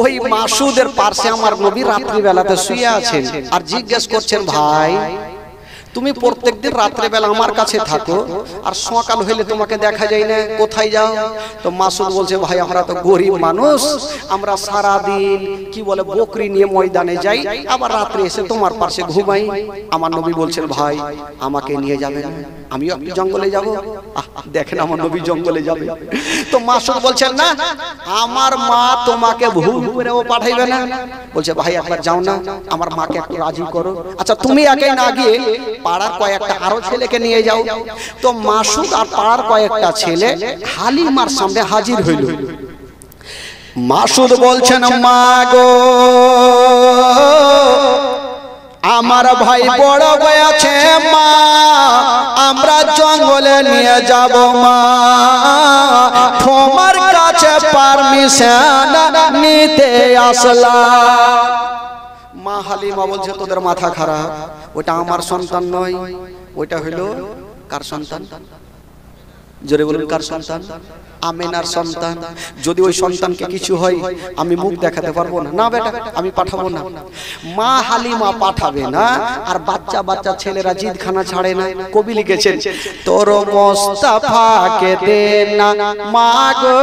ওই মাসুদের পাশে আমার নবী রাত্রি বেলাতে শুয়ে আছেন আর জিজ্ঞেস করছেন, ভাই তুমি প্রত্যেকদিন রাত্রে বেলা আমার কাছে থাকো আর সকাল হইলে তোমাকে দেখা যায় না, কোথায় যাও? তো মাসুদ বলছে, ভাই আমরা তো গরিব মানুষ, আমরা সারা দিন কি বলে বকরি নিয়ে ময়দানে যাই, আবার রাত্রে এসে তোমার পাশে ঘুমাই। আমার নবী বলছেন, ভাই আমাকে নিয়ে যাবেন, আমিও আপনি জঙ্গলে যাব। দেখেন আমার নবী জঙ্গলে যাবে। তো মাসুদ বলছেন, না আমার মা তোমাকে ভুল করেও পাঠাইবে না। বলছে, ভাই একবার যাও না, আমার মাকে একটু রাজি করো। আচ্ছা তুমি একাই না গিয়ে পাড়ার কয়েকটা আরো ছেলেকে নিয়ে যাও। তো মাসুদ আর পাড়ার কয়েকটা ছেলে হালিমার সামনে হাজির হইল। মাসুদ বলছেন, মা গো আমার ভাই বড় হয়েছে মা, আমরা জঙ্গলে নিয়ে যাব মা, তোমার কাছে পারমিশন নিতে আসলাম। মা হালিমা বলছে, তোদের মাথা খারাপ, ওটা আমার সন্তান নয়, ওইটা হইলো কার সন্তান? জোরে বলুন, কার সন্তান? আমেনার সন্তান। যদি ওই সন্তানকে কিছু হয় আমি মুখ দেখাতে পারবো না, না বেটা আমি পাঠাবো না। মা হালিমা পাঠাবে না, আর বাচ্চা বাচ্চা ছেলেরা জিদখানা ছাড়ে না। কবি লিখেছেন, তোর মোস্তাফাকে দে না মা গো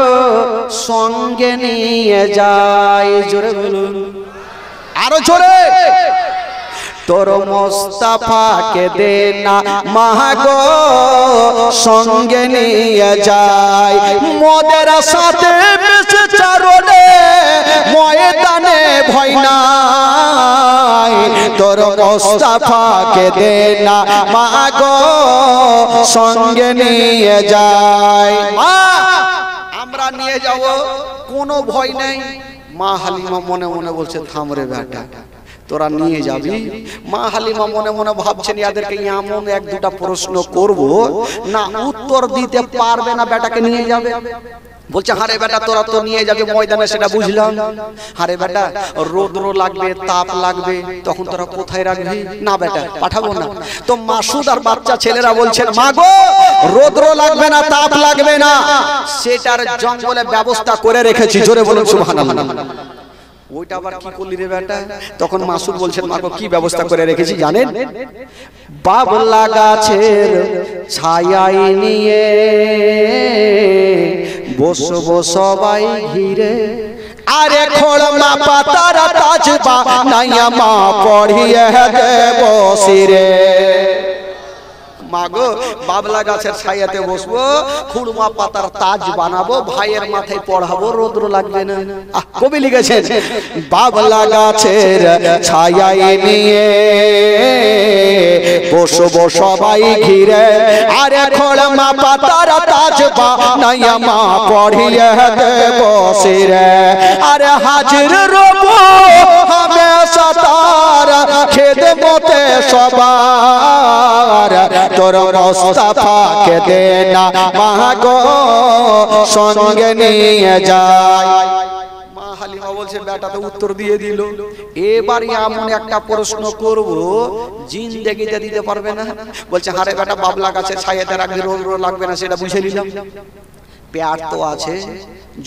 সঙ্গে নিয়ে যায়। জোরে বলুন, আরো জোরে। তোর মোস্তাফাকে দে না মা গো সঙ্গে নিয়ে যায়, মোদের সাথে মিশে চারণে ময়দানে ভয় নাই। তোর মোস্তাফাকে দে না মা গো সঙ্গে নিয়ে যায়, আমরা নিয়ে যাব, কোনো ভয় নেই। মা হালিমা মনে মনে বলছে, থাম রে বেটা, তোরা নিয়ে যাবি। মা হালিমা মনে মনে ভাবছেন, এদেরকে এমন এক দুটা প্রশ্ন করব না উত্তর দিতে পারবে না, বেটাকে নিয়ে যাবে। বলছে, হারে বেটা তোরা তো নিয়ে যাবে ময়দানে, সেটা বুঝলাম। হারে বেটা রোদ্র লাগবে, তাপ লাগবে, তখন তোরা কোথায় রাখবি? না বেটা পাঠাবো না। তো মাসুদ আর বাচ্চা ছেলেরা বলছেন, মা গো রোদ্র লাগবে না, তাপ লাগবে না, সেটার জঙ্গলে ব্যবস্থা করে রেখেছি। জোরে বলুন সুবহানাল্লাহ। ওইটা আবার কি করলি রে বেটা? তখন মাসুদ বলছেন, মা গো কি ব্যবস্থা করে রেখেছি জানেন? বাবলা গাছের ছায়ায় নিয়ে বসবো সবাই ঘিরে, আরে খোলমা পাতার তাজবা নাইয়া মা পড়িয়ে দেব শিরে। মাগো বাবলা গাছের ছায়াতে বসবো, খুড়মা পাতার তাজ বানাবো, ভাইয়ের মাথায় পড়াবো, রোদ্র লাগবে না। কবি লিখেছেন, বাবলা গাছের ছায়ায় নিয়ে বসবো সবাই ঘিরে, আরে খোড়মা পাতার তাজ বানাইয়া মা পড়িয়ে দেব শিরে, আরে হাজির রব হামেশা তার খেদমতে সবার, তোর মোস্তাফাকে দে না মা গো সঙ্গে নিয়ে যায়। মা হালিমা বলছে, বেটা তো উত্তর দিয়ে দিল, এবার এমন একটা প্রশ্ন করব জিন্দেগিতে দিতে পারবে না। বলছে, হারে বেটা বাবলা গাছের ছায়াতে রাখবি, রোদ লাগবে না, সেটা বুঝে নিলাম। পেট তো আছে,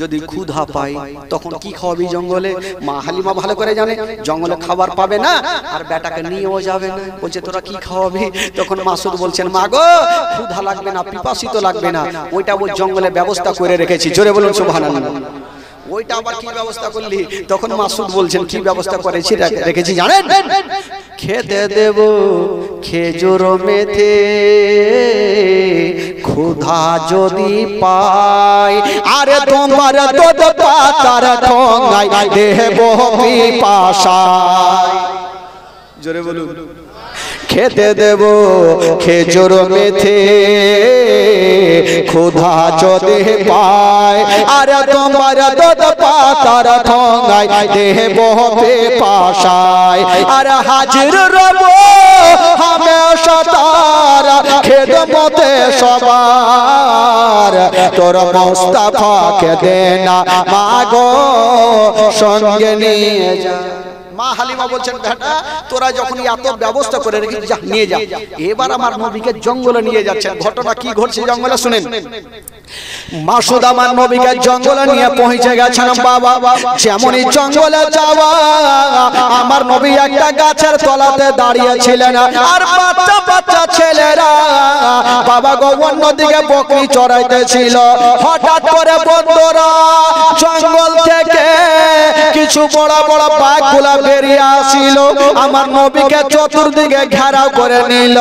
যদি ক্ষুধা পাই তখন কি খাওয়াবি জঙ্গলে? মা হালিমা ভালো করে জানে জঙ্গলে খাবার পাবে না, আর বেটাকে নিয়েও যাবে না। বলছে, তোরা কি খাওয়াবি? তখন মাসুদ বলছেন, মা গো ক্ষুধা লাগবে না, পিপাসিত লাগবে না, ওইটা ওই জঙ্গলে ব্যবস্থা করে রেখেছি। জোরে বলুন সুবহানাল্লাহ। ওইটা আবার কি ব্যবস্থা করলি? তখন মাসুদ বলছেন, কি ব্যবস্থা করেছি রেখেছি জানেন? খেতে দেব খেজুর মেথে, ক্ষুধা যদি পাই, আরে তোমার দুধ পাতার ঠোঙায় দেব পিপাসায়। জোরে বলুন, খেতে দেব খেজুর মেথে, ক্ষুধা যদি পাই, আরে তোমার দুধ পাতার ঠোঙায় দেব পিপাসায়, আরে হাজির রব হামেশা তার খেদমতে সবার, তোর মোস্তাফাকে দে না মা গো সঙ্গে নিয়ে যা। মা হালিমা বলছেন বেটা তোরা যখন এত ব্যবস্থা করে রেখেছিস যা নিয়ে যা। এবার আমার নবীকে জঙ্গলে নিয়ে যাচ্ছেন। ঘটনা কি ঘটছে জঙ্গলে শুনেন। মাসুদ আমার নবীকে জঙ্গলে নিয়ে পৌঁছে গেছেন। বাবা যেমনই জঙ্গলে যাওয়া আমার নবী একটা গাছের তলাতে দাঁড়িয়েছিলেন আর বাচ্চা বাচ্চা ছেলেরা বাবা গো অন্যদিকে বকরি চড়াইতেছিল। হঠাৎ করে বন্ধুরা জঙ্গল থেকে কিছু বড় বড় বাঘগুলা বেরিয়ে আসিল, আমার নবীকে চতুর্দিকে ঘেরাও করে নিল।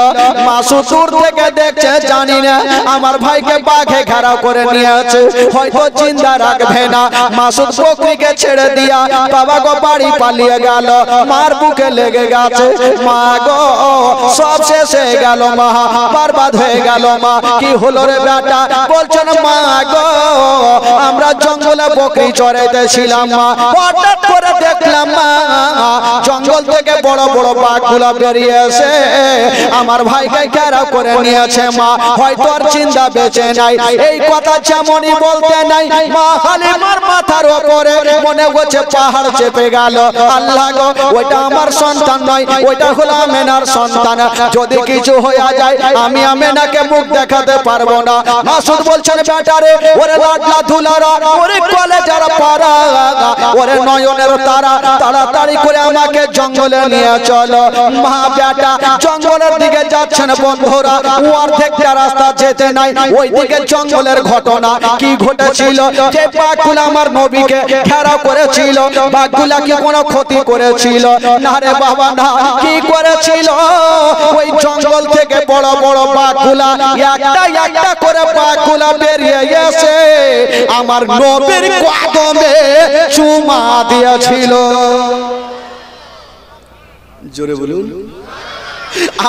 মাসুদ দূর থেকে দেখছে জানি না আমার ভাইকে বাঘে ঘেরাও করে নিয়েছে, হয়তো জিন্দা রাখবে না। মাসুদ বকরিকে ছেড়ে দিয়া বাবা গো বাড়ি পালিয়ে গেল। মার বুকে লেগে গেছে, মা গো সব শেষ হয়ে গেল, মা বরবাদ হয়ে গেল। মা কি হলো রে বেটা? বলছেন মা গো আমরা জঙ্গলে বকরি চড়াইতেছিলাম মা, হঠাৎ করে দেখলাম মা জঙ্গল থেকে বড় বড় বাঘগুলা বেরিয়ে এসে আমার ভাইকে ঘেরাও করে নিয়েছে। মা হয়তো আর চিন্তা বেঁচে নাই। এই কথা যেমনই বলতে নাই মা হালিমার মাথার উপরে মনে হচ্ছে পাহাড় চেপে গেল। আল্লাহ গো ওইটা আমার সন্তান নয়, ওইটা হলো আমেনার সন্তান। যদি কিছু হয়ে যায় আমি আমেনাকে মুখ দেখাতে পারবো না। মাসুদ বলছেন বেটারে ওরে লাডলা ধুলারা ওরে কলেজার পাড়া ওরে নয়নের তারা তাড়াতাড়ি করে আমাকে জঙ্গলে নিয়ে চলো। মা বেটা জঙ্গলের দিকে যাচ্ছেন। বন্ধুরা ও অর্ধেকটা রাস্তা যেতে নাই, ওই দিকে জঙ্গলের ঘটনা কি ঘটেছিল। যে বাঘগুলো আমার নবীকে ঘেরাও করেছিল বাঘগুলা কি কোনো ক্ষতি করেছিল? না রে বাবা না। কি করেছিল? ওই জঙ্গল থেকে বড় বড় বাঘগুলা একটা একটা করে বাঘগুলা বেরিয়ে এসে আমার নবীর কদমে চুমা দিয়েছিল। জোরে বলুন।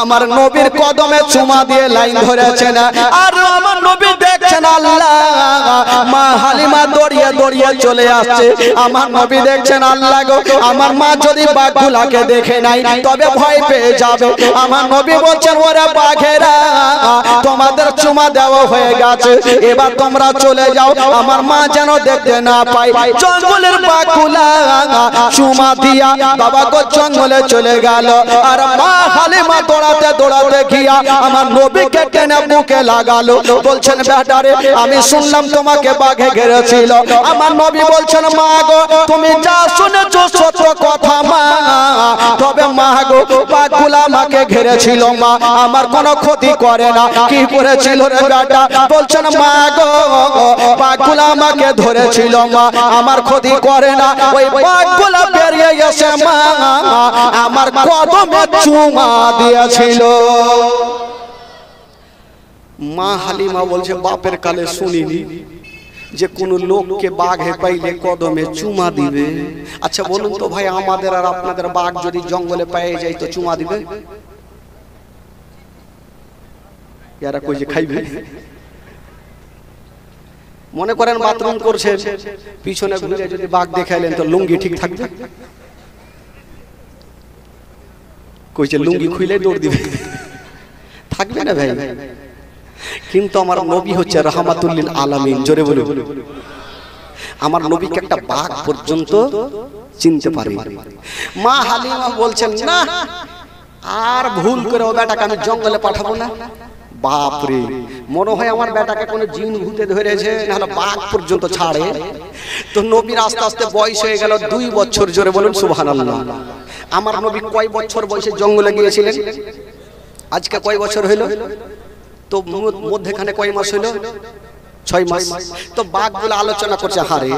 আমার নবীর কদমে চুমা দিয়ে লাইন ধরেছেন আর আমার নবী দেখছেন আল্লাহ মা হালিমা দৌড়িয়ে দৌড়িয়ে চলে আসছে। আমার নবী দেখছেন আল্লাহ গো আমার মা যদি বাঘগুলাকে দেখে নাই তবে ভয় পেয়ে যাবে। আমার নবী বলছেন ওরে বাঘেরা তোমাদের চুমা দেওয়া হয়ে গেছে, এবার তোমরা চলে যাও, আমার মা যেন দেখতে না পায়। জঙ্গলের বাঘগুলা চুমা দিয়া বাবা গো জঙ্গলে চলে গেল আর মা হালিমা দৌড়াতে দৌড়াতে গিয়া আমার নবীকে টেনে বুকে লাগালো। বলছেন বেটারে আমি শুনলাম তোমাকে বাঘে ঘেরেছিল। আমার নবী বলছেন মা গো তুমি যা শুনেছো সত্য কথা মা, তবে মা গো বাঘগুলা আমাকে ঘেরেছিল মা, আমার কোনো ক্ষতি করে না। কি করেছিল রে বেটা? বলছেন মা গো বাঘগুলা আমাকে ধরেছিল মা, আমার ক্ষতি করে না। ওই বাঘগুলা বেরিয়ে এসে মা আমার কদমে চুমা দিয়েছিল। মা হালিমা বলছে বাপের কালে শুনিনি যে কোন লোককে বাঘে পাইলে কদমে চুমা দিবে। আচ্ছা বলুন তো ভাই আমাদের আর আপনাদের বাঘ যদি জঙ্গলে পেয়ে যায় তো চুমা দিবে? এরা কই যে খাইবে? মনে করেন বাথরুম করছেন, পিছনে ঘুরে যদি বাঘ দেখাইলেন তো লুঙ্গি ঠিক থাকবে? কইছে লুঙ্গি খুইলে দৌড় দিবে, থাকবে না ভাই। কিন্তু আমার নবী হচ্ছে রাহমাতুল লিল আলামিন। জোরে বলুন। আমার নবীকে একটা বাঘ পর্যন্ত চিনতে পারে। মা হালিমা বলছেন না আর ভুল করে ও বেটাকে আমি জঙ্গলে পাঠাবো না। বাপরে মনে হয় আমার বেটাকে কোনো জিন ভূতে ধরেছে, নাহলে বাঘ পর্যন্ত ছাড়ে। তো নবীর আস্তে আস্তে বয়স হয়ে গেল 2 বছর। জোরে বলুন সুবহানাল্লাহ। আমার নবী কয় বছর বয়সে জঙ্গলে গিয়েছিলেন? আজকে কয় বছর হইল? তো মধ্যখানে কয় মাস হইল? 6 মাস। তো বাঘগুলো আলোচনা করছে হারে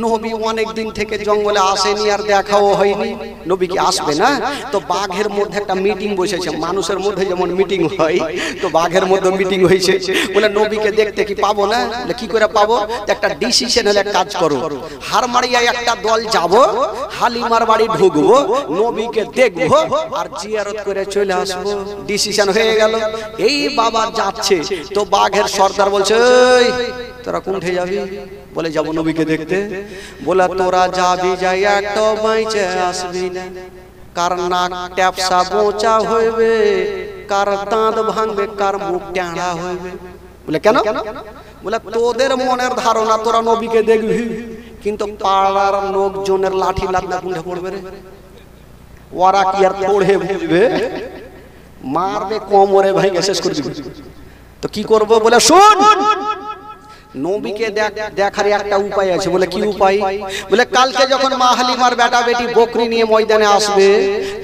নবী অনেক দিন থেকে জঙ্গলে আসেনি আর দেখাও হয়নি, নবী কি আসবে না? তো বাঘের মধ্যে একটা মিটিং বসেছে, মানুষের মধ্যে যেমন মিটিং হয় তো বাঘের মধ্যে মিটিং হয়েছে। বলে নবীকে দেখতে কি পাবো না? কি করে পাবো? একটা ডিসিশন হলে কাজ করো, হারমারিয়া একটা দল যাব, হালিমার বাড়ি ঢুকবো, নবীকে দেখবো আর জিয়ারত করে চলে আসবো। ডিসিশন হয়ে গেল। এই বাবা যাচ্ছে তো বাঘের সর্দার বলছে তোরা কোনঠে যাবি? বলে যাবো নবীকে দেখতে। বলে তোরা যাবি যাই একটা বাইচে আসবি না, কার নাক ট্যাপসা বোচা হইবে, কার দাঁত ভাঙবে, কার মুখ ট্যাঁড়া হইবে। বলে কেন? বলে তোদের মনের ধারণা তোরা নবীকে দেখবি, কিন্তু পাড়ার লোকজনের লাঠি লাগনা কোনঠে পড়বে রে? ওরা কি আর পড়ে বুঝবে, মারবে কোমরে ভেঙে শেষ করে দিবে। তো কি করব বলে শুন, নবীকে দেখার একটা উপায় আছে। বলে কি উপায়? বলে কালকে যখন মা হালিমার বেটা বেটি বকরি নিয়ে ময়দানে আসবে,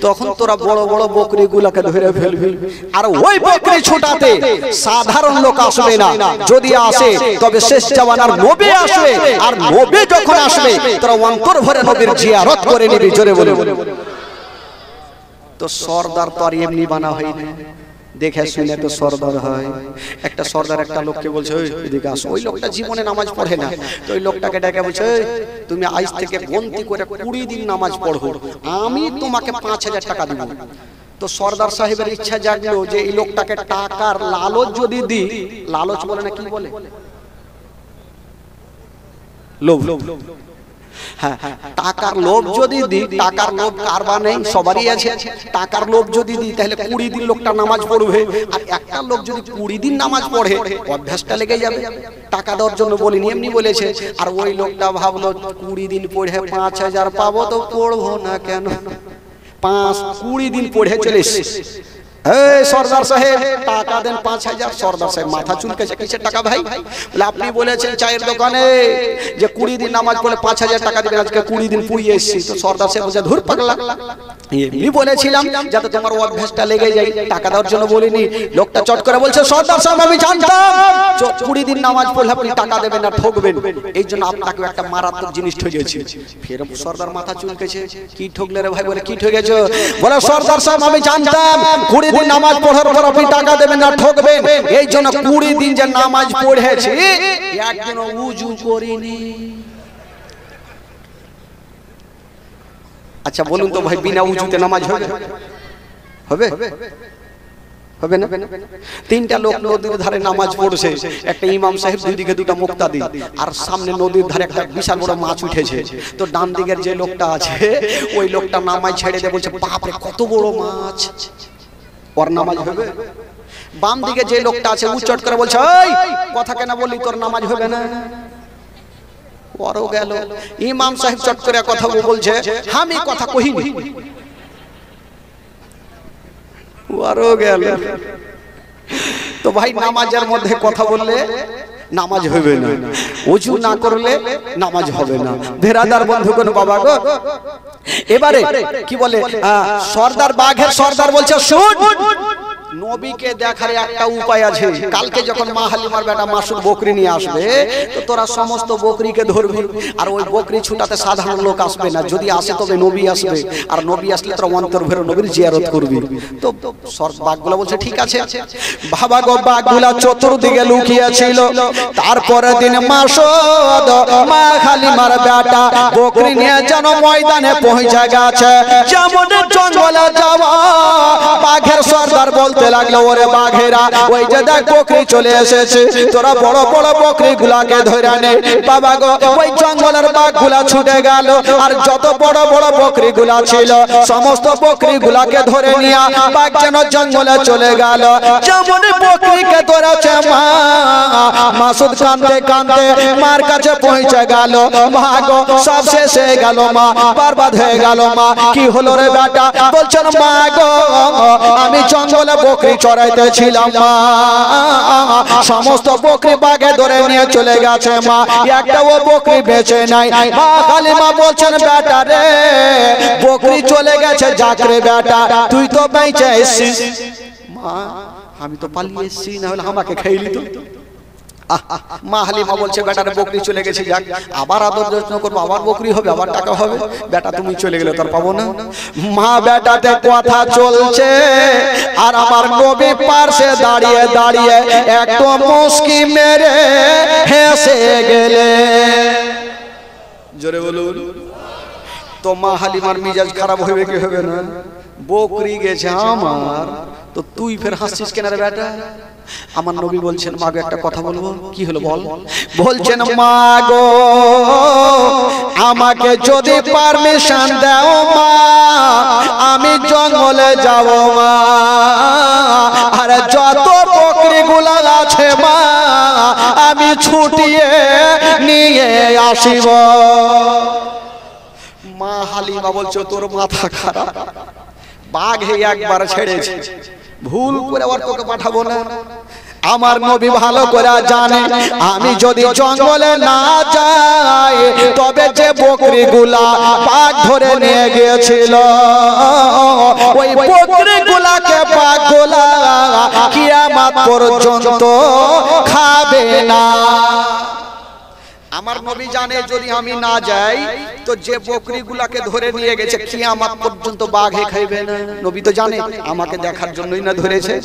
তখন তোরা বড় বড় বকরি গুলাকে ধরে ফেলবি, আর ওই বকরি ছোটাতে সাধারণ লোক আসবে না, যদি আসে তবে শেষ জামানার নবী আসবে, আর নবী যখন আসবে তোরা অন্তর ভরে নবীর জিয়ারত করে নিবি। জোরে বলে। তো সর্দার তো আর এমনি বানা হয়নি, দেখে শুনে তো সর্দার হয়। একটা সর্দার একটা লোককে বলছে এদিকে আসো। ওই লোকটা জীবনে নামাজ পড়ে না, তো ওই লোকটাকে ডেকে বলছে তুমি আজ থেকে গন্তি করে 20 দিন নামাজ পড়ো, আমি তোমাকে 5000 টাকা দিব। তো সর্দার সাহেবের ইচ্ছা জাগলো যে এই লোকটাকে টাকার লালচ যদি দিই, লালচ বলে না কি বলে, লোভ। হ্যাঁ, টাকার লোভ যদি দিই, টাকার লোভ কারবার নেই, সবারই আছে। টাকার লোভ যদি দিই তাহলে 20 দিন লোকটা নামাজ পড়বে, আর একটা লোক যদি 20 দিন নামাজ পড়ে অভ্যাসটা লেগে যাবে। টাকা দেওয়ার জন্য বলিনি, এমনি বলেছে। আর ওই লোকটা ভাবলো 20 দিন পড়ে 5000 পাবো, তো পড়বো না কেন। 20 দিন পড়ে চলে এসেছে। এই সর্দার সাহেব টাকা দেন 5000। সর্দার সাহেব মাথা চুলকেছে, কিসের টাকা ভাই? বলে আপনি বলেছেন চায়ের দোকানে যে 20 দিন নামাজ পড়লে 5000 টাকা দিবেন, আজকে 20 দিন পুড়িয়ে এসেছি। তো সর্দার সাহেব বলছে ধুর পাগলা, এমনি বলেছিলাম যাতে তোমার অভ্যাসটা লেগে যায়, টাকা দেওয়ার জন্য বলিনি। লোকটা চট করে বলছে সর্দার সাহেব আমি জানতাম 20 দিন নামাজ পড়লে আপনি টাকা দেবেন না, ঠকবেন, এই জন্য আপনাকে একটা মারাত্মক জিনিস ঠকেছি। ফের সর্দার মাথা চুলকেছে, কি ঠকলে রে ভাই? বলে কি ঠকেছো? বলে সর্দার সাহেব আমি জানতাম 20 দিন নামাজ পড়ার পর আপনি টাকা দেবেন না, ঠকবেন, এই জন্য 20 দিন যে নামাজ পড়েছি একদিনও উজু করিনি। আচ্ছা বলুন তো ভাই, বিনা উজুতে নামাজ হবে? হবে? হবে না? 3টা লোক নদীর ধারে নামাজ পড়ছে, একটা ইমাম সাহেব, দুই দিকে 2টা মুক্তাদি, আর সামনে নদীর ধারে একটা বিশাল বড় মাছ উঠেছে। তো ডান দিকের যে লোকটা আছে ওই লোকটা নামাজ ছেড়ে দিয়ে বলছে বাপরে কত বড় মাছ, ওর নামাজ হবে? বাম দিকে যে লোকটা আছে উচ্চট করে বলছে এই কথা কেন বললি, তোর নামাজ হবে না। ওরও গেল। ইমাম সাহেব চট করে কথা বলছে আমি কথা কহিনি, ওরও গেল। তো ভাই নামাজের মধ্যে কথা বললে নামাজ হবে না, ওযু না করলে নামাজ হবে না। ভেরাদার বন্ধুগণ বাবা গো, এবারে কি বলে সর্দার, বাঘের সর্দার বলছে শুন, নবীকে দেখার একটা উপায় আছে। কালকে যখন মা হালিমার বেটা মাসুদ বকরি নিয়ে আসবে, তো তোরা সমস্ত বকরিকে ধরবি, আর ওই বকরি ছুটাতে সাধারণ লোক আসবে না, যদি আসে তবে নবী আসবে, আর নবী আসলে তোরা অন্তর ভরে নবীর জিয়ারত করবি। তো বাঘগুলা বলছে ঠিক আছে। বাবা গো, বাঘগুলা চতুর্দিকে লুকিয়ে ছিল। তারপরে দিন মাসুদ মা হালিমার বেটা বকরি নিয়ে যেন ময়দানে পৌঁছে গেছে। যেমন জঙ্গলে যাওয়া, বাঘের সর্দার বলতে লাগলো ওরে বাঘেরা ওই যে দেখ বকরি চলে এসেছে, তোরা বড় বড় বকরি গুলাকে ধরে নে। বাবা গো, ওই জঙ্গলের বাঘগুলা ছুটে গেল, আর যত বড় বড় বকরি গুলা ছিল সমস্ত বকরি গুলাকে ধরে নিয়ে বাঘ যেন জঙ্গলে চলে গেল। যেমন বকরিকে ধরেছে মা, মাসুদ কাঁদতে কাঁদতে মার কাছে পৌঁছে গেল। মা গো, সব শেষ হয়ে গেল মা, বরবাদ হয়ে গেল মা। কি হলো রে বেটা? বলছেন মা গো, আমি জঙ্গলে বকরি চড়াইতেছিলাম মা, সমস্ত বকরি বাঘে ধরে নিয়ে চলে গেছে মা, একটাও বকরি বেঁচে নাই। মা হালিমা বলছেন বেটা রে, বকরি চলে গেছে যাক রে বেটা, তুই তো বেঁচে এসেছিস। মা আমি তো পালিয়ে এসেছি, না হলে আমাকে খেয়ে নিত। মা হালিমা বলছে বেটারে বকরি চলে গেছে যাক, আবার আদর যত্ন করবো, আবার বকরি হবে, আবার টাকা হবে। বেটা তুমি চলে গেলে তার পাবো না। মা বেটাতে কথা চলছে, আর আমার নবী পাশে দাঁড়িয়ে দাঁড়িয়ে একটু মুস্কি মেরে হেসে গেলে। জোরে বলুন। তো মা হালিমার মিজাজ খারাপ হবে কি হবে না? বকরি গেছে আমার, তো তুই ফের হাসছিস কেন রে বেটা? আমার নবী বলছেন মা গো, একটা কথা বলবো। কি হলো বল? বলছেন মা গো, আমাকে যদি পারমিশন দাও মা, আমি জঙ্গলে যাব মা, আর যত বকরি গুলা আছে মা আমি ছুটিয়ে নিয়ে আসিব। মা হালিমা বলছে তোর মাথা খারাপ, বাঘে একবার ছেড়েছে, ভুল করে আবার তোকে পাঠাবো না। আমার নবী ভালো করে জানে আমি যদি জঙ্গলে না যাই তবে যে বকরিগুলা বাঘ ধরে নিয়ে গিয়েছিল ওই বকরিগুলাকে বাঘগুলা কিয়ামত পর্যন্ত খাবে না। আমার নবী জানে যদি আমি না যাই তো যে বকরিগুলাকে ধরে নিয়ে গেছে কিয়ামত পর্যন্ত বাঘে খাইবে না। নবী তো জানে আমাকে দেখার জন্যই না ধরেছে,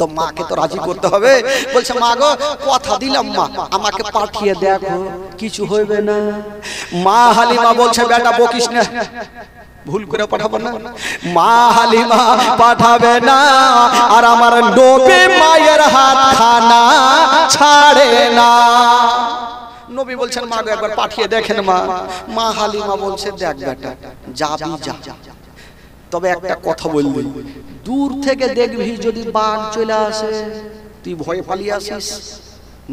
তো মাকে তো রাজি করতে হবে। বলছে মা গো কথা দিলাম মা আমাকে পাঠিয়ে দেখো কিছু হইবে না। মা হালিমা বলছে বেটা বকিস না, ভুল করে পাঠাবো না। মা হালিমা পাঠাবে না আর আমার নবী মায়ের হাত খানা ছাড়ে না। নবী বলছেন মা গো একবার পাঠিয়ে দেখেন মা। মা হালিমা বলছে দেখ বেটা যাবি যা, তবে একটা কথা বলবি দূর থেকে দেখবি যদি বাঘ চলে আসে তুই ভয় পালিয়ে আসিস,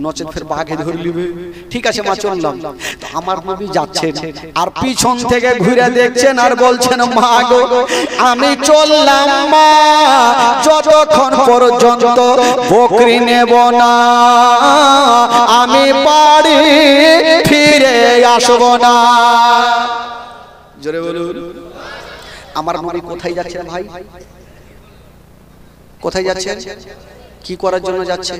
নচেত ফের বাঘে ধরে নিবে। ঠিক আছে মা চললাম। তো আমার নবী যাচ্ছেন আর পিছন থেকে ঘুরে দেখছেন আর বলছেন মা গো আমি চললাম মা যতক্ষণ পর্যন্ত বকরি নেব না আমি বাড়ি ফিরে আসবো না। জোরে বলুন। আমার নবী কোথায় যাচ্ছেন ভাই? কোথায় যাচ্ছেন? কি করার জন্য যাচ্ছেন?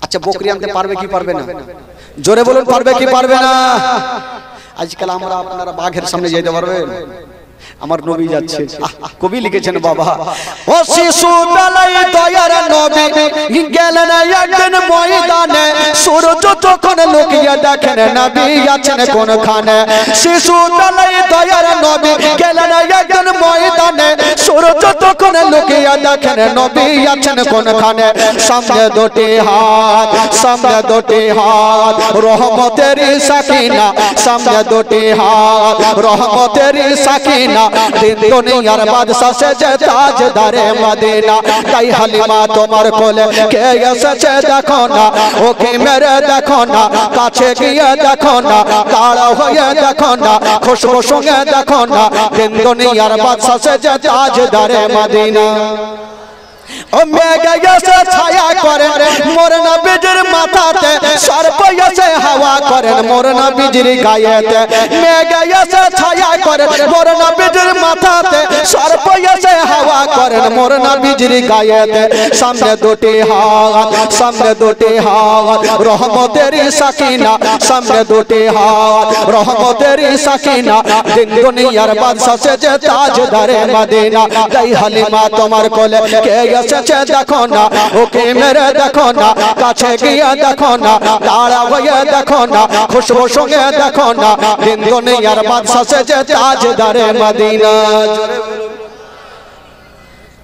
আচ্ছা বকরি আনতে পারবে কি পারবে না? জোরে বলুন পারবে কি পারবে না? আজকাল আমরা আপনারা বাঘের সামনে যেতে পারবেন? আমার নবী যাচ্ছে। কবি লিখেছেন বাবা ও শিশু বেলায় দয়ার নবী গেলেন একদিন ময়দানে সূর্য তখন লুকিয়ে দেখেন নবী আছেন কোনখানে। শিশু বেলায় দয়ার নবী গেলেন একদিন ময়দানে সূর্য তখন লুকিয়ে দেখেন নবী আছেন কোনখানে। সামনে দুটি হাত, সামনে দুটি হাত রহমতের সাকিনা, সামনে দুটি হাত রহমতের সাকিনা দিন দুনিয়ার বাদশা সে যে তাজদারে মদিনা। তাই হালিমা তোমার কোলে কে এসেছে দেখো না, ওকে মেরে দেখো না, কাছে গিয়ে দেখো না, তাড়া হয়ে দেখো না, খুশবু সঙ্গে দেখো না, দিন দুনিয়ার বাদশা সে যে তাজদারে মদিনা। ও মেঘে এসে ছায়া করেন মোর নবীর মাথাতে, সর্প এসে হাওয়া করেন মোর নবীর গায়েতে। মেঘে এসে ছায়া করেন মোর নবীর মাথাতে, সর্প এসে হাওয়া করেন মোর নবীর গায়েতে। সামনে দুটি হাত, সামনে দুটি হাত রহমতের সাকিনা, সামনে দুটি হাত রহমতের সাকিনা, দিন দুনিয়ার বাদশা সে যে তাজদারে মদিনা। তাই হালিমা তোমার কোলে কে এসেছে দেখো না, ওকে মেরে দেখো না, কাছে গিয়ে দেখো না, তাড়া হয়ে দেখো না, খুশবু সঙ্গে দেখো না, দিন দুনিয়ার বাদশা সে যে তাজদারে মদিনা।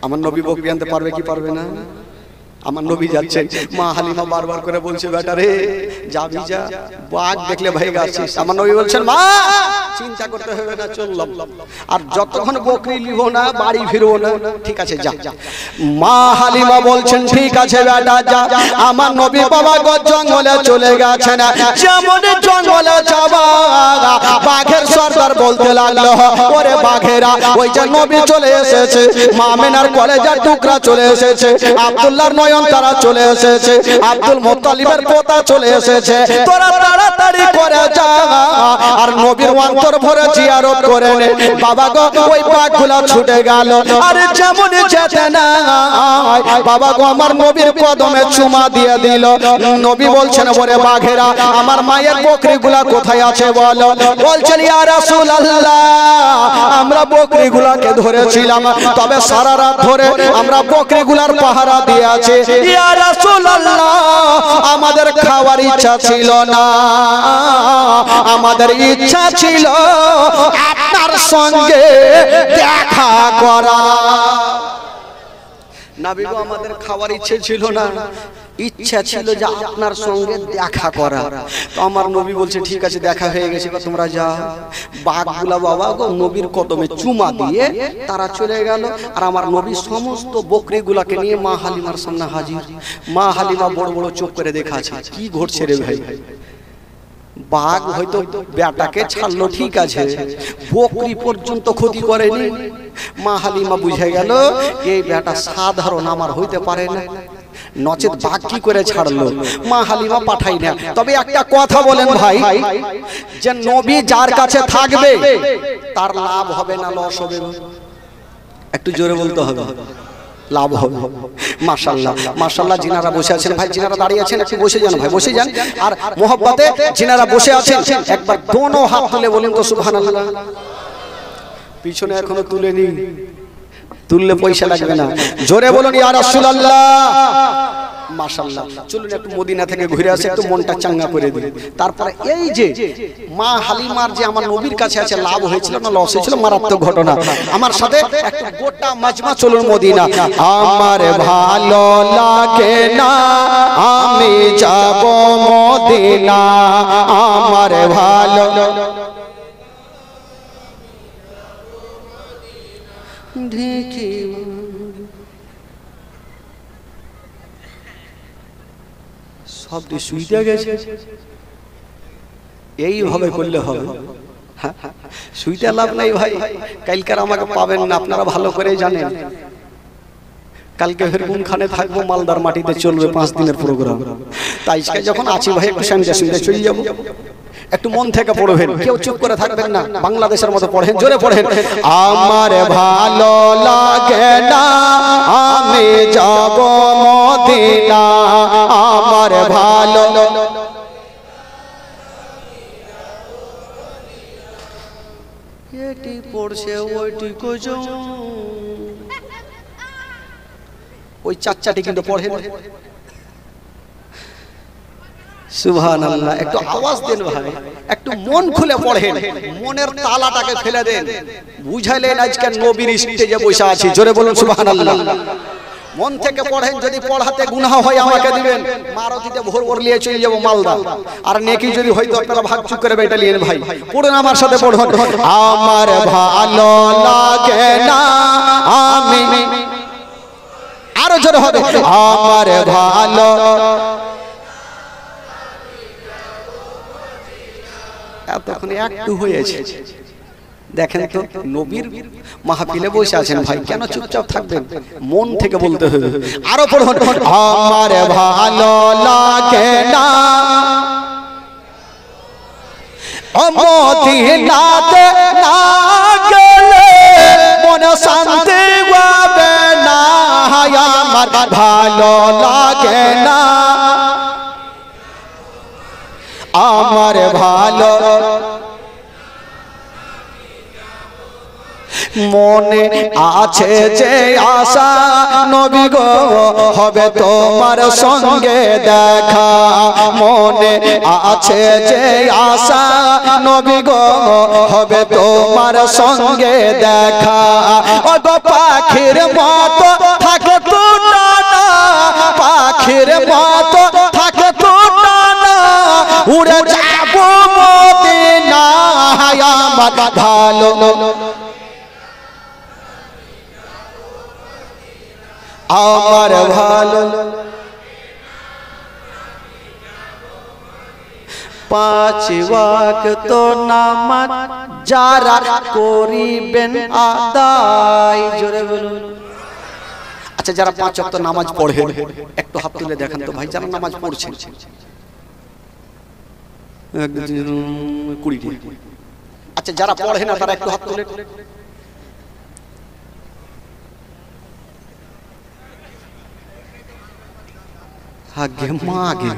আমার নবী বকরি আনতে পারবে কি পারবে না? আমার নবী যাচ্ছেন। মা হালিমা বারবার করে বলছে বেটা রে যাবি যা, বাঘ দেখলে ভাই গাছিস। আমার নবী বলছেন মা চিন্তা করতে হবে না চললাম, আর যতক্ষণ বকরি লিব না বাড়ি ফিরবো না। ঠিক আছে যা। মা হালিমা বলছেন ঠিক আছে বেটা যা। আমার নবী বাবা গো জঙ্গলে চলে গেছেন, যেমন জঙ্গলে যাবা বাঘের সর্দার বলতে লাগলো ওরে বাঘেরা ওই যে নবী চলে এসেছে, মা আমেনার কলেজার টুকরা চলে এসেছে, আব্দুল্লাহর নয়ন তারা চলে এসেছে, আব্দুল মুত্তালিবের পোতা চলে এসেছে, তোরা তাড়াতাড়ি করে যা আর নবীর অন্তর ভরে জিয়ারত করে নে। বাবা গো ওই বাঘগুলা ছুটে গেল, আরে যেমন যেতে না বাবা গো আমার নবীর কদমে চুমা দিয়ে দিল। নবী বলছেন ওরে বাঘেরা আমার মায়ের বকরিগুলা কোথায় আছে বলো। বলছেন ইয়া রাসূলুল্লাহ আমরা বকরিগুলাকে ধরেছিলাম, তবে সারা রাত ধরে আমরা বকরিগুলার পাহারা দিয়ে আছি। ইয়া রাসূলুল্লাহ আমাদের খাওয়ার ইচ্ছা ছিল না, আমাদের ইচ্ছা ছিল আপনার সঙ্গে দেখা করা। নবী গো আমাদের খাওয়ার ইচ্ছে ছিল না, ইচ্ছা ছিল যে আপনার সঙ্গে দেখা করা। তো আমার নবী বলছে ঠিক আছে দেখা হয়ে গেছে তোমরা যাও। বাঘগুলা বাবা গো নবীর কদমে চুমা দিয়ে তারা চলে গেল, আর আমার নবী সমস্ত বকরিগুলাকে নিয়ে মা হালিমার সামনে হাজির। মা হালিমা বড় বড় চোখ করে দেখাচ্ছে কি ঘটছে রে ভাই। বাঘ হয়তো বেটাকে ছাড়লো ঠিক আছে, বকরি পর্যন্ত ক্ষতি করেনি। মা হালিমা বুঝে গেল এই বেটা সাধারণ আমার হইতে পারে না, নচেত বাঘ কি করে ছাড়লো। মা হালিমা পাঠাই না। তবে একটা কথা বলেন ভাই, যে নবী যার কাছে থাকবে তার লাভ হবে না লস হবে? একটু জোরে বলতে হবে, লাভ হবে। মাশাআল্লাহ মাশাআল্লাহ। জিনারা বসে আছেন ভাই, জিনারা দাঁড়িয়ে আছেন, একটু বসে যান ভাই, বসে যান। আর মোহব্বতে জিনারা বসে আছেন একবার দোনো হাত তুলে বলেন তো সুবহানাল্লাহ। পিছনে এখনো তুলেনি, তুললে পয়সা লাগবে না। জোরে বলুন ইয়া রাসূলুল্লাহ। মাশাআল্লাহ। চলুন একটু মদিনা থেকে ঘুরে আসি, একটু মনটা চাঙ্গা করে দিই। তারপরে এই যে মা হালিমার যে আমার নবীর কাছে আছে, লাভ হয়েছিল না লস হয়েছিল, মারাত্মক ঘটনা। আমার সাথে একটা গোটা মাজমা চলুন মদিনা। আমার ভালো লাগে না আমি যাব মদিনা, আমার ভালো দেখি সব শুইতে গেছে। এইভাবে করলে হবে? শুইতে লাভ নাই ভাই, কালকে আমাকে পাবেন না, আপনারা ভালো করে জানেন। কালকে ফের কোনখানে থাকবো, মালদার মাটিতে চলবে 5 দিনের প্রোগ্রাম। তাই যখন আছি ভাই একটু সামনে শুনতে চলে যাবো। একটু মন থেকে পড়বেন, কেউ চুপ করে থাকবেন না, বাংলাদেশের মতো পড়েন, জোরে পড়েন। আমার ভালো লাগে না আমি যাব মদিনা, আমার ভালো এটি পড়ছে ওইটি কোজো, ওই চাচাটি কিন্তু পড়েন। সুবহানাল্লাহ। একটু আওয়াজ দেন ভাই, একটু মন খুলে পড়েন, মনের তালাটাকে ফেলে দেন। বুঝাইলেন আজকে নবীর স্টেজে বসে আছি, জোরে বলুন সুবহানাল্লাহ। মন থেকে পড়েন, যদি পড়াতে গুনাহ হয় আমাকে দিবেন, মারুতিতে ভোর ভোর নিয়ে চলে যাব মালদা। আর নেকি যদি হয়তো আপনারা ভাগ চুক করে বেটা নিয়েন ভাই। পড়ুন আমার সাথে, পড়ুন। আমার ভালো লাগে না আমি, আরো জোরে হবে, আমার ভালো এতক্ষণ একটু হয়েছে। দেখেন তো নবীর মাহফিলে বসে আছেন ভাই, কেন চুপচাপ থাকবেন? মন থেকে বলতে হবে। আরো পড়ুন। আমার ভালো লাগে না মদিনাতে না গেলে মন শান্তি পাবে না, আমার ভালো লাগে না, আমার ভালো মনে আছে যে আশা নবী গো হবে তোমার সঙ্গে দেখা, মনে আছে যে আশা নবী গো হবে তোমার সঙ্গে দেখা। ও গো পাখির মতো থাকে তো না, পাখির মতো থাকে তো না, উড়ে যাব মদিনা, আমার ভালো আমার ভালো। 5 ওয়াক্ত নামাজ যারা করিবেন আদায়, জোরে বলুন। আচ্ছা যারা 5 ওয়াক্ত নামাজ পড়েন একটু হাত তুলে দেখেন তো ভাই, যারা নামাজ পড়ছেন 20। আচ্ছা যারা পড়ে না তারা একটু হাত তুলে। আগে মাগে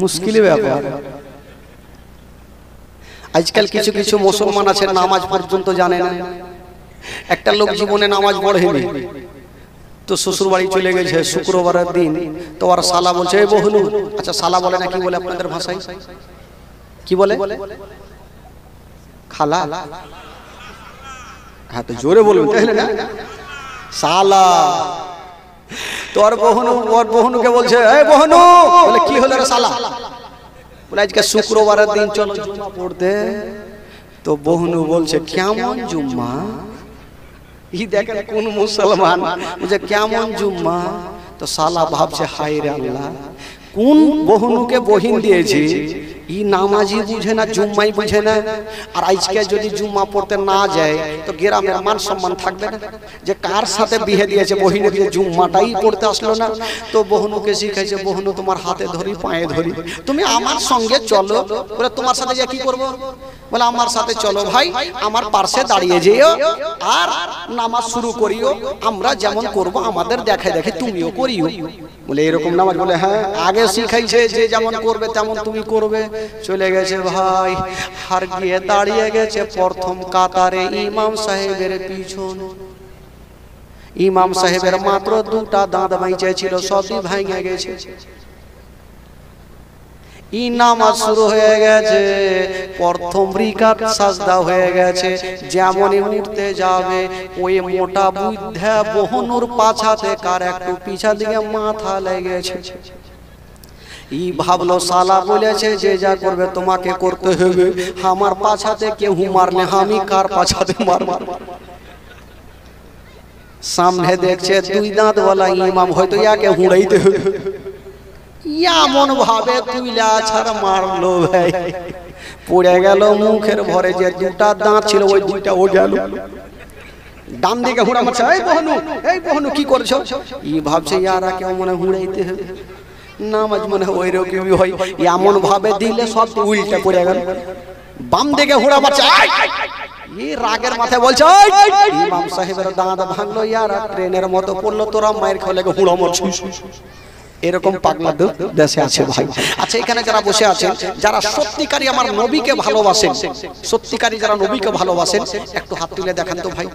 মুশকিল ব্যাপার। আজকাল কিছু কিছু মুসলমান আছে নামাজ পর্যন্ত জানে না। একটা লোক জীবনে নামাজ পড়েনি, তো শ্বশুর বাড়ি চলে গেছে শুক্রবারের দিন, তো আর শালা বলছে এই বহু। আচ্ছা শালা বলে না কি বলে আপনাদের ভাষায়? কি বলে? খালা। হ্যাঁ তো জোরে বলুন তাহলে না, শালা। তোর বহুনু, ওর বহুনুকে বলছে এই বহুনু, বলে কি হলো রে শালা? বলে আজকে শুক্রবারের দিন চলো জুম্মা পড়তে। তো বহুনু বলছে কেমন জুম্মা? ই দেখেন কোন মুসলমান বলছে কেমন জুম্মা? তো শালা ভাবছে হায় রে আল্লাহ, কোন বহনুকে বহিন দিয়েছে ই নামাজি বুঝে না, জুম্মাই বুঝে না। আর আজকে যদি জুম্মা পড়তে না যায় তো গ্রামের মান সম্মান থাকবে না, যে কার সাথে বিয়ে দিয়েছে বহিনের, যে জুম্মাটাই পড়তে আসলো না। তো বহনুকে শিখাইছে, বহনু তোমার হাতে ধরি পায়ে ধরি, তুমি আমার সঙ্গে চলো। বলে তোমার সাথে যে কি করবো? বলে আমার সাথে চলো ভাই, আমার পাশে দাঁড়িয়ে যেও আর নামাজ শুরু করিও, আমরা যেমন করব আমাদের দেখে দেখে তুমিও করিও। বলে এরকম নামাজ? বলে হ্যাঁ, আগে শিখাইছে যে যেমন করবে তেমন তুমি করবে। চলে গেছে ভাই, আর গিয়ে দাঁড়িয়ে গেছে প্রথম কাতারে ইমাম সাহেবের পিছনে। ইমাম সাহেবের মাত্র দুটা দাঁত বাইচে ছিল, সবই ভেঙে গেছে। ই নামাজ শুরু হয়ে গেছে, প্রথম রিকাত সাজদা হয়ে গেছে। যেমনই উঠতে যাবে ওই মোটা বুদ্ধা বহনুর পাছাতে কার একটু পিছা দিকে মাথা লেগেছে। ই ভাবলো সালা বলেছে যে যা করবে তোমাকে করতে হবে, আমার পাছাতে কেউ মারলে আমি কার পাছাতে মারব। সামনে দেখছে দুই দাঁতওয়ালা ইমাম, হয়তো ইয়াকে হুঁড়াইতে হবে, এমন ভাবে তুইলা ছাড় মারলো ভাই, পড়ে গেল মুখের ভরে। যে দুটা দাঁত ছিল ওই দুইটা ও গেল। ডান দিকে হুঁড়া মারছে, এই বহনু, এই বহনু কি করছো? ই ভাবছে ইয়ারা কেউ মনে হুঁড়াইতে হবে, নামাজ মনে হয় ওইরকমই হয়। এমন ভাবে দিলে সব উল্টে পড়ে গেল। বাম দিকে হুঁড়া মারছে, এই রাগের মাথায় বলছে ইমাম সাহেবের দাঁত ভাঙলো, ইয়ারা ট্রেনের মতো পড়লো, তোরা মায়ের খেলে হুঁড়া মারছিস। এরকম পাগলা দেশে আছে ভাই। আচ্ছা, এখানে যারা বসে আছেন, যারা সত্যিকারী আমার নবীকে ভালোবাসেন, সত্যিকারী যারা নবীকে ভালোবাসেন, একটু হাত তুলে দেখান তো ভাই।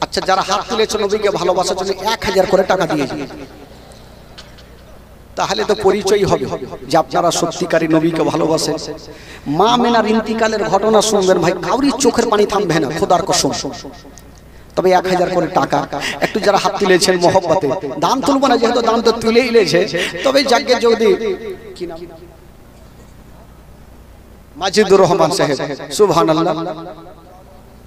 আচ্ছা, যারা হাত তুলেছে নবীকে ভালোবাসার জন্য 1000 করে টাকা দিয়েছে, তাহলে তো পরিচয় হবে যে আপনারা সত্যিকারী নবীকে ভালোবাসেন। মা মেনার ইন্তিকালের ঘটনা শুনবেন ভাই, কাউরি চোখের পানি থামবে না, খোদার কসম। তবে 1000 করে টাকা একটু যারা হাত তুলেছেন মহব্বতে, দান তুলব না যেহেতু দান তো তুলেই ইলেছে, তবে যাকে যদি মাজিদুর রহমান সাহেব, সুবহানাল্লাহ।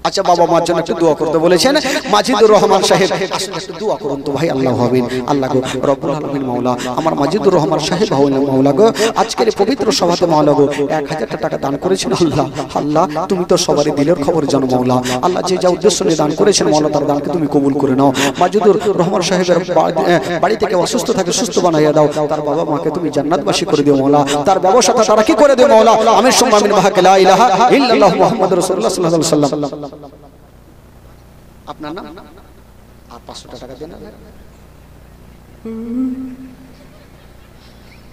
আচ্ছা, বাবা মার জন্য একটু দোয়া করতে বলেছেন মাজিদুর রহমান সাহেব, আসলে একটু দোয়া করুন তো ভাই। আল্লাহ হবেন, আল্লাহ গো রব্বুল আলামিন মাওলা, আমার মাজিদুর রহমান সাহেব হলেন মাওলা গো, আজকের পবিত্র সভাতে মাওলা গো 1000 টাকা দান করেছেন। আল্লাহ, আল্লাহ তুমি তো সবারই দিলের খবর জানো মাওলা। আল্লাহ, যে যা উদ্দেশ্য নিয়ে দান করেছেন মাওলা, তার দানকে তুমি কবুল করে নাও। মাজিদুর রহমান সাহেবের বাড়ি থেকে অসুস্থ থাকে, সুস্থ বানাইয়া দাও। তার বাবা মাকে তুমি জান্নাতবাসী করে দিও মাওলা, তার ব্যবসাটা তারা কি করে দিও মাওলা। আমিন সুম্মা আমিন। বাহাক লা ইলাহা ইল্লাল্লাহ মুহাম্মাদুর রাসূলুল্লাহ সাল্লাল্লাহু আলাইহি ওয়াসাল্লাম। আপনার নাম আর 500 টাকা দেন।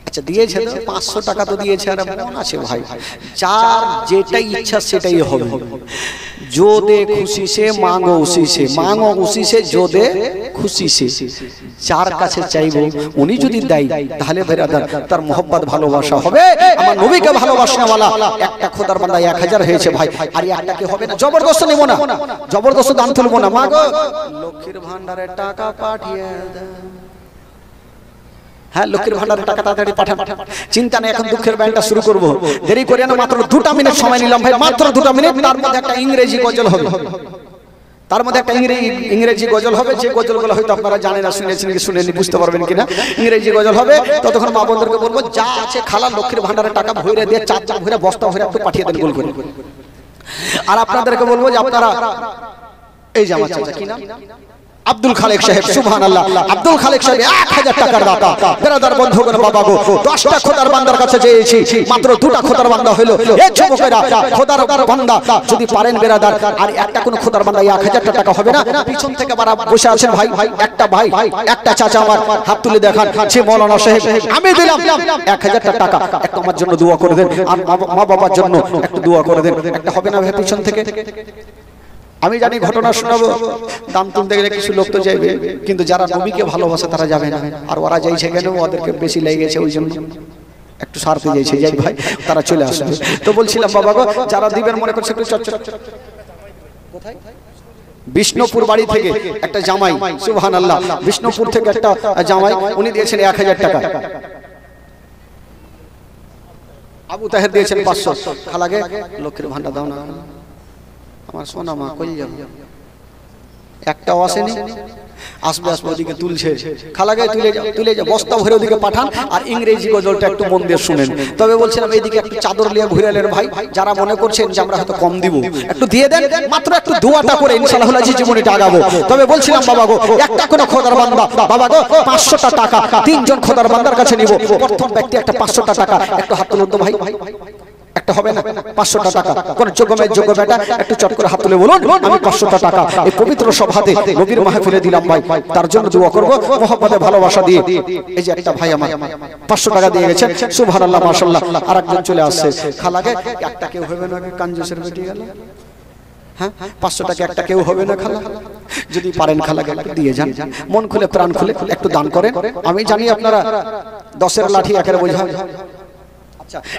আচ্ছা, দিয়েছে তো 500 টাকা তো দিয়েছে, আর মন আছে ভাই, যার যেটাই ইচ্ছা সেটাই হবে। जो दे खुशी से मांगो उसी से, मांगो उसी से जो दे खुशी से। যার কাছে চাইবো উনি যদি দেয়, তাহলে বেরাদার তার মোহব্বত ভালোবাসা হবে। আমার নবীকে ভালোবাসনেওয়ালা একটা খোদার বান্দা 1000 হয়েছে ভাই, আর একটা কি হবে না। জবরদস্ত নেব না, জবরদস্ত দান তুলবো না। মাগো লক্ষ্মীর ভান্ডারে টাকা পাঠিয়ে দাও। হ্যাঁ, লক্ষ্মীর ভান্ডারের টাকা তাড়াতাড়ি পাঠান। চিন্তা নেই, এখন দুঃখের ব্যাংকটা শুরু করব, দেরি করে না। মাত্র 2 মিনিট সময় নিলাম ভাই, মাত্র 2 মিনিট। তার মধ্যে একটা ইংরেজি গজল হবে, তার মধ্যে একটা ইংরেজি গজল হবে। যে গজলগুলো হয়তো আপনারা জানেন না, শুনেছেন কি শুনেনি বুঝতে পারবেন কিনা। ইংরেজি গজল হবে। ততক্ষণ মা বোনদেরকে বলবো যা আছে খালা লক্ষ্মীর ভান্ডারের টাকা ভরে দিয়ে, চার ভরে বস্তা ভরে একটু পাঠিয়ে দেন গোল করে। আর আপনাদেরকে বলবো যে আপনারা এই যে আমার চাচা, কি নাম, আব্দুল খালেক সাহেব, সুবহানাল্লাহ। আব্দুল খালেক সাহেব 1000 টাকার দাতা। বেরাদার বন্ধুগণ, বাবা গো 10টা খোদার বান্দার কাছে চেয়েছি, মাত্র 2টা খোদার বান্দা হলো। এই যুবকেরা খোদার বান্দা যদি পারেন বেরাদার, আর একটা কোন খোদার বান্দা 1000 টাকা হবে না। পিছন থেকে বারা বসে আছেন ভাই, একটা ভাই, একটা চাচা আমার হাত তুলে দেখান, সে মাওলানা সাহেব, আমি দিলাম 1000 টাকা, একটু আমার জন্য দোয়া করে দেন, আর মা বাবার জন্য একটু দোয়া করে দেন। একটা হবে না ভাই পিছন থেকে? আমি জানি ঘটনা শোনাবো, দাম তুলতে গেলে কিছু লোক তো যাবে, কিন্তু যারা নবীকে ভালোবাসে তারা যাবে না। আর ওরা যাইছে কেন? ওদেরকে বেশি লেগে গেছে, ওই জন্য একটু সারতে যাইছে। যাই ভাই, তারা চলে আসবে। তো বলছিলাম বাবা গো, যারা দিবেন মনে করছে একটু চচ্চর। কোথায়? বিষ্ণুপুর বাড়ি থেকে একটা জামাই, সুবহানাল্লাহ, বিষ্ণুপুর থেকে একটা জামাই, উনি দিয়েছেন 1000 টাকা। আবু তাহের দিয়েছেন 500। খালাগে লক্ষ্মীর ভান্ডার দাও না, আমার সোনা মা কই যাবে, একটাও আসেনি। আসবে আসবে ওদিকে তুলছে, খালাকে তুলে যা বস্তা ভরে ওদিকে পাঠান, আর ইংরেজি গজলটা একটু মন দিয়ে শুনেন। তবে বলছিলাম এইদিকে একটু চাদর নিয়ে ঘুরালেন ভাই, যারা মনে করছেন যে আমরা হয়তো কম দিব, একটু দিয়ে দেন, মাত্র একটু দোয়াটা করে ইনশাআল্লাহ জীবনীটা আগাবো। তবে বলছিলাম বাবা গো, একটা কোনো খোদার বান্দা, বাবা গো 500টা টাকা তিনজন খোদার বান্দার কাছে নিব, প্রথম ব্যক্তি একটা 500টা টাকা, একটু হাত তুলুন তো ভাই, একটা হবে না 500টা টাকা, কোন যোগ্য বেটা একটু চট করে হাত তুলে বলুন আমি 500টা টাকা এই পবিত্র সভাতে নবীর মাহফিলে দিলাম ভাই, তার জন্য দোয়া করব মোহাম্মদে ভালোবাসা দিয়ে। এই যে একটা ভাই আমার 500 টাকা দিয়ে গেছে, সুবহানাল্লাহ মাশাআল্লাহ। আরেকজন চলে আসছে, খালাকে একটা কেউ হবে না, কাঞ্জুসের বেটি গেল, হ্যাঁ 500 টাকা একটা কেউ হবে না খালা, যদি পারেন খালাকে দিয়ে যান, মন খুলে প্রাণ খুলে একটু দান করেন। আমি জানি আপনারা 10-এর লাঠি একের বোঝা।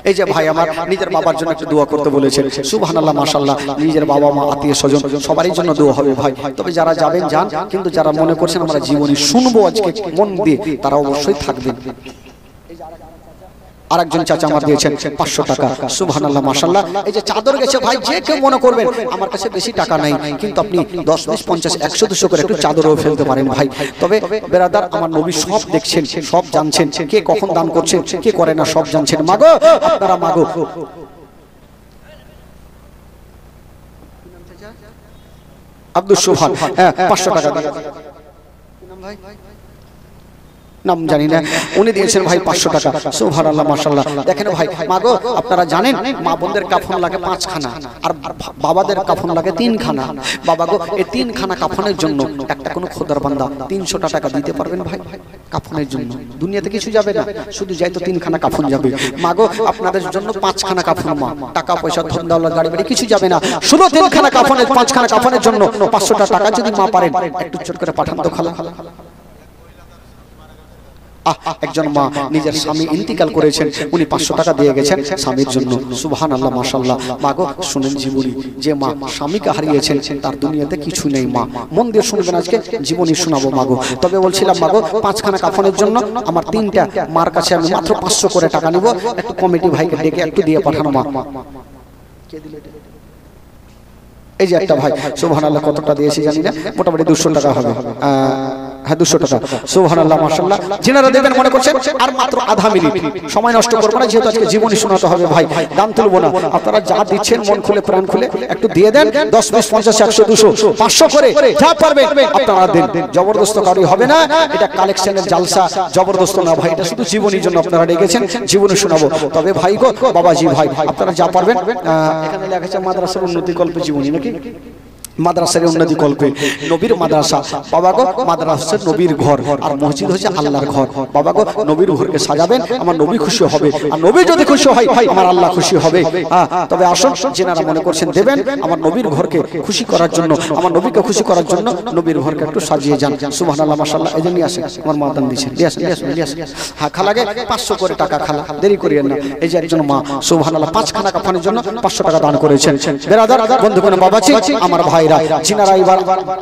এই যে ভাই আমার নিজের বাবার জন্য একটু দোয়া করতে বলেছেন, সুবহানাল্লাহ মাশাআল্লাহ। নিজের বাবা মা আত্মীয় স্বজন সবারই জন্য দোয়া হবে ভাই। তবে যারা যাবেন যান, কিন্তু যারা মনে করছেন আমরা জীবনী শুনবো আজকে মন দিয়ে, তারা অবশ্যই থাকবেন। আরেকজন চাচা আমার দিয়েছেন 500 টাকা, সুবহানাল্লাহ মাশাআল্লাহ। এই যে চাদর গেছে ভাই, যে কেউ মনে করবেন আমার কাছে বেশি টাকা নাই, কিন্তু আপনি 10, 20, 50, 100, 200 করে একটু চাদরও ফেলতে পারেন ভাই। তবে বেরাদার আমার নবী সব দেখছেন, সব জানছেন, কে কখন দান করছেন কে করে না সব জানছেন। মাগো আপনারা মাগো, আব্দুল সুবহান, হ্যাঁ 500 টাকা দিয়ে ভাই, নাম জানি না, উনি দিয়েছেন ভাই 500 টাকা, সুবহানাল্লাহ মাশাআল্লাহ। দেখেন ভাই মাগো আপনারা জানেন মা বোনদের কাফন লাগে 5 খানা, আর বাবাদের কাফন লাগে 3 খানা। বাবা গো এই 3 খানা কাফনের জন্য একটা কোনো খোদার বান্দা 300 টাকা দিতে পারবেন ভাই কাফনের জন্য? দুনিয়াতে কিছু যাবে না, শুধু যাই তো 3 খানা কাফন যাবে। মাগো আপনাদের জন্য 5 খানা কাফন, মা টাকা পয়সা ধন দৌলত গাড়ি বাড়ি কিছু যাবে না, শুধু 3 খানা কাফনের, 5 খানা কাফনের জন্য 500 টাকা যদি মা পারেন একটু চট করে পাঠান তো খালা। একজন মা নিজের স্বামী ইন্তিকাল করেছেন, উনি 500 টাকা দিয়ে গেছেন স্বামীর জন্য, সুবহানাল্লাহ মাশাআল্লাহ। মাগো শুনেন জীবনী, যে মা স্বামীকে হারিয়েছেন তার দুনিয়াতে কিছু নেই। মা মন দিয়ে শুনবেন, আজকে জীবনী শোনাবো মাগো। তবে বলছিলাম মাগো 5 খানা কাফনের জন্য আমার 3টা মার কাছে আমি মাত্র 500 করে টাকা নিব, একটু কমিটি ভাইকে ডেকে একটু দিয়ে পাঠানো মা। এই যে একটা ভাই সুবহানাল্লাহ, কতটা দিয়েছি জানি না, মোটামুটি 200 টাকা হবে, হ্যাঁ 200 টাকা, সুবহানাল্লাহ মাশাআল্লাহ। যিনারা দেবেন মনে করছেন আর মাত্র আধা মিনিট সময় নষ্ট করব না, যেহেতু আজকে জীবনী শোনাতে হবে ভাই, দাম তুলবো না। আপনারা যা দিচ্ছেন মন খুলে প্রাণ খুলে একটু দিয়ে দেন, 10, 20, 50, 100, 200, 500 করে যা পারবেন আপনারা দেন। জবরদস্ত কারই হবে না, এটা কালেকশনের জালসা, জবরদস্ত না ভাই, এটা শুধু জীবনীর জন্য আপনারা ডেকেছেন, জীবনী শোনাবো। তবে ভাই গো বাবাজি ভাই আপনারা যা পারবেন, এখানে লেখা আছে মাদ্রাসার উন্নতি কল্পে জীবনী নাকি, মাদ্রাসার উন্নতি কল্পে নবীর মাদ্রাসা। বাবা গো মাদ্রাসা নবীর ঘর, আর মসজিদ হচ্ছে আল্লাহর ঘর। বাবা গো নবীর ঘরকে সাজাবেন, আমার নবী খুশি হবে, আর নবী যদি খুশি হয় আমার আল্লাহ খুশি হবে। তবে আসুন যিনারা মনে করছেন দেবেন আমার নবীর ঘরকে খুশি করার জন্য, আমার নবীকে খুশি করার জন্য নবীর ঘরকে একটু সাজিয়ে যান, সুবহানাল্লাহ মাশাআল্লাহ। এই জন্য আসেন, আমার মা দান দিয়েছেন, দিয়ে আসেন। হ্যাঁ খালাকে 500 করে টাকা, খালা দেরি করিয়েন না। এই যে একজন মা সুবহানাল্লাহ 5 খানা কাফনের জন্য 500 টাকা দান করেছেন। বেরাদার বন্ধুগণ বাবাজি আমার ভাইরা যিনারা এবার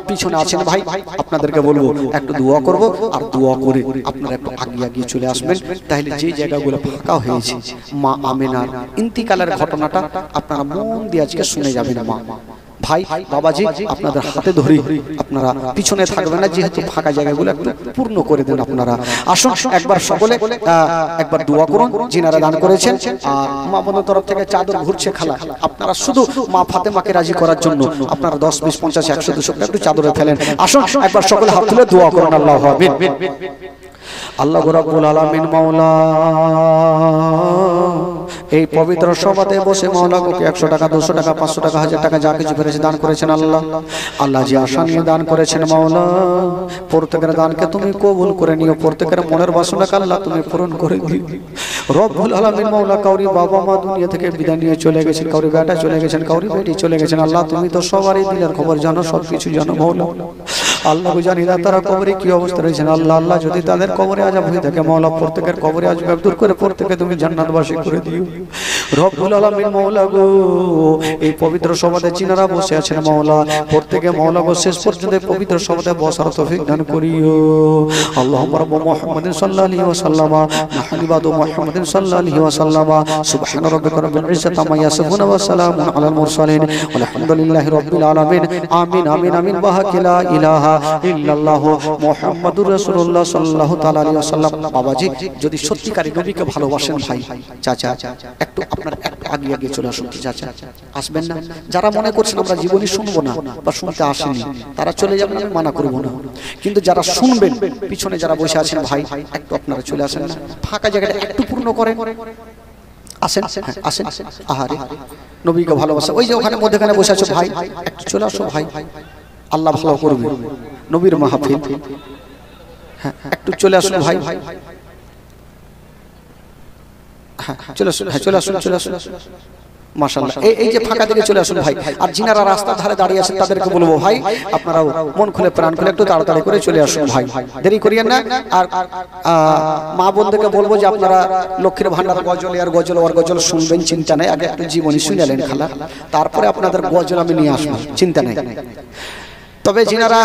পিছনে আছেন ভাই, আপনাদেরকে বলবো একটু দোয়া করব, আর দোয়া করে আপনারা একটু আগিয়ে চলে আসবেন, তাহলে যে জায়গাগুলো ফাঁকা হয়েছে মা আমেনার ইন্তিকালের ঘটনাটা আপনারা মন দিয়ে আজকে শুনে যাবেন। মা ভাই বাবাজি আপনাদের হাতে ধরে আপনারা পিছনে থাকবেন না, যেহেতু ফাঁকা জায়গাগুলো একটু পূর্ণ করে দেন আপনারা। আসুন একবার সকলে একবার দোয়া করুন যিনারা দান করেছেন। আর মা বোনের তরফ থেকে চাদর ঘুরছে খালা, আপনারা শুধু মা ফাতেমাকে রাজি করার জন্য আপনারা 10, 20, 50, 100, 200 একটু চাদরে ফেলেন। আসুন একবার সকলে হাত তুলে দোয়া করুন। আল্লাহু আমিন। আল্লাহ রাব্বুল আলামিন মাওলা এই পবিত্র সভাতে বসে মাওলাকে 100 টাকা, 200 টাকা, 500 টাকা, 1000 টাকা যা কিছু পেরেছে দান করেছেন আল্লাহ। আল্লাহ যে আশা নিয়ে দান করেছেন মাওলা, প্রত্যেকের দানকে তুমি কবুল করে নিও, প্রত্যেকের মনের বাসনাকে আল্লাহ তুমি পূরণ করে দিও রব্বুল আলামিন। মাওলা কাউরি বাবা মা দুনিয়া থেকে বিদায় নিয়ে চলে গেছেন, কাউরি বেটা চলে গেছেন, কাউরি বেটি চলে গেছেন, আল্লাহ তুমি তো সবারই দিলের খবর জানো, সব কিছু জানো মাওলা। আল্লাহ জানি না তারা কবরে কি অবস্থা রয়েছেন আল্লাহ। আল্লাহ যদি তাদের কবরে আযাব হয়ে থাকে মাওলা, প্রত্যেকের কবরে আযাব দূর করে প্রত্যেককে তুমি জান্নাতবাসী করে দিও রব্বুল আলামিন। মাওলা গো এই পবিত্র সভাতে যিনারা বসে আছেন মাওলা, প্রত্যেকে মাওলা গো শেষ পর্যন্ত পবিত্র সভাতে বসার তৌফিক দান করিও। আল্লাহুম্মা রাব্ব মুহাম্মাদিন সাল্লাল্লাহু আলাইহি ওয়াসাল্লাম মুহাম্মাদু মুহাম্মাদিন সাল্লাল্লাহু আলাইহি ওয়াসাল্লাম সুবহান রাব্বিকা রাব্বিল ইজ্জাতি আম্মা ইয়াসিফুন ওয়া সালামুন আলাল মুরসালিন ওয়ালহামদুলিল্লাহি রাব্বিল আলামিন। আমিন আমিন আমিন। ওয়া লা ইলাহা ইলাহা ইল্লাল্লাহু মুহাম্মাদুর রাসূলুল্লাহ সাল্লাল্লাহু তাআলা আলাইহি ওয়াসাল্লাম। বাবাজি যদি সত্যিকারের নবীকে ভালোবাসেন ভাই, চাচা একটু আপনার একটু আগে চলে আসুন। চাচা আসবেন না? যারা মনে করছেন আমরা জীবনে শুনবো না বা শুনতে আসেনি, তারা চলে যাবেন, আমি মানা করবো না। কিন্তু যারা শুনবেন, পিছনে যারা বসে আছেন ভাই, একটু আপনারা চলে আসেন না, ফাঁকা জায়গাটা একটু পূর্ণ করেন। আসেন আসেন, আহারে নবীকে ভালোবাসা। ওই যে ওখানে মধ্যখানে বসে আছো ভাই, একটু চলে আসো ভাই, আল্লাহ ভালো করবে, নবীর মাহফিল। হ্যাঁ একটু চলে আসুন ভাই, হ্যাঁ চলে আসুন, হ্যাঁ চলে আসুন, চলে আসুন মাশাআল্লাহ। এই যে ফাঁকা দিকে চলে আসুন ভাই। আর যিনারা রাস্তার ধারে দাঁড়িয়ে আছেন তাদেরকে বলবো ভাই, আপনারাও মন খুলে প্রাণ খুলে একটু তাড়াতাড়ি করে চলে আসুন ভাই, দেরি করিয়েন না। আর মা বোনদেরকে বলবো যে আপনারা লক্ষ্মীর ভান্ডার গজল আর গজল ওর গজল শুনবেন, চিন্তা নেই, আগে একটু জীবনী শুনালেন খালা, তারপরে আপনাদের গজল আমি নিয়ে আসবো, চিন্তা নেই। তবে যিনারা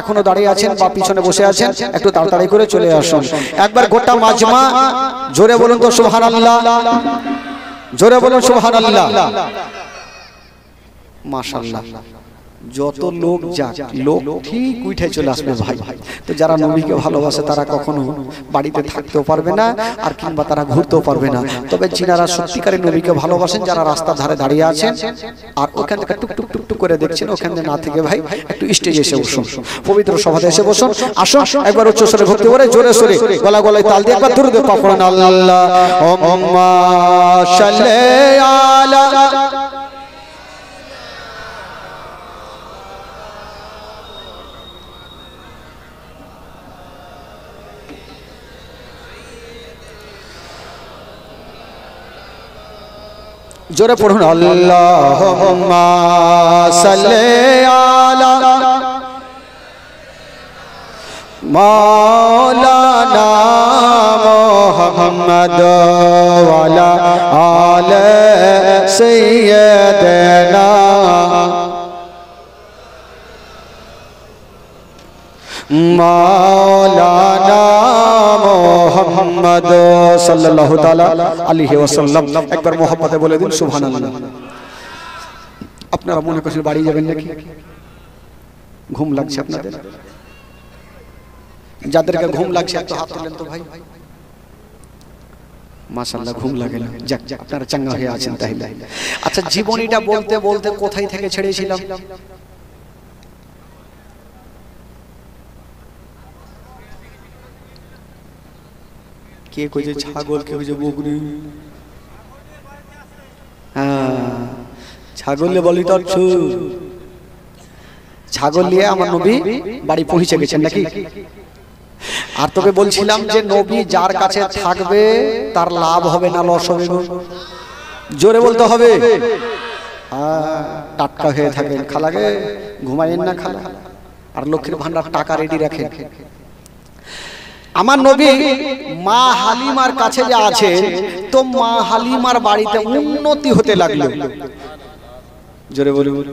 এখনো দাঁড়িয়ে আছেন বা পিছনে বসে আছেন, একটু তাড়াতাড়ি করে চলে আসুন। একবার গোটা মাজমা জোরে বলুন তো সুবহানাল্লাহ, জোরে বলুন সুবহানাল্লাহ। মাশাআল্লাহ, যত লোক যাক, লোক ঠিক উঠে চলে আসবে ভাই। তো যারা নবীকে ভালোবাসে তারা কখনো বাড়িতে থাকতেও পারবে না, আর কিংবা তারা ঘুরতেও পারবে না। তবে যিনারা সত্যিকারের নবীকে ভালোবাসেন, যারা রাস্তার ধারে দাঁড়িয়ে আছেন আর ওখান থেকে টুকটুক টুকটুক করে দেখছেন, ওখান থেকে না থেকে ভাই একটু স্টেজে এসে বসুন, পবিত্র সভাতে এসে বসুন। আসুন একবার উচ্চ স্বরে ভক্তি করে জোরে সোরে গলায় তাল দিয়ে একবার দরুদ পড়ুন। আল্লাহুম্মা সাল্লি আলা জোরে পড়ুন, আল্লাহুম্মা সাল্লি আলা মাওলানা মুহাম্মদ ওয়া আলা আলি সাইয়্যিদিনা মাওলানা মুহাম্মদ সাল্লাল্লাহু তাআলা আলাইহি ওয়াসাল্লাম। একবার মোহাম্মদে বলে দিন সুবহানাল্লাহ। আপনারা মনে করছেন বাড়ি যাবেন নাকি? ঘুম লাগছে আপনাদের? যাদেরকে ঘুম লাগছে একটু হাত তুলেন তো ভাই। মাশাআল্লাহ, ঘুম লাগে না, যাক আপনারা চাঙ্গা হয়ে আছেন তাইলে। আচ্ছা, জীবনীটা বলতে বলতে কোথায় থেকে ছেড়েছিলাম? কে কইছে ছাগল, কে কইছে বকরি? হ্যাঁ, ছাগলে বলি তো ছাগল নিয়ে আমার নবী বাড়ি পৌঁছে গেছেন নাকি? আর তোকে বলছিলাম যে নবী যার কাছে থাকবে তার লাভ হবে না লস হবে? জোরে বলতে হবে। টাটকা হয়ে থাকেন খালাগে, ঘুমাইেন না খালা, আর লক্ষ্মীর ভান্ডার টাকা রেডি রাখেন। আমার নবী মা হালিমার কাছে যে আছে, তো মা হালিমার বাড়িতে উন্নতি হতে লাগলো। জোরে বলুন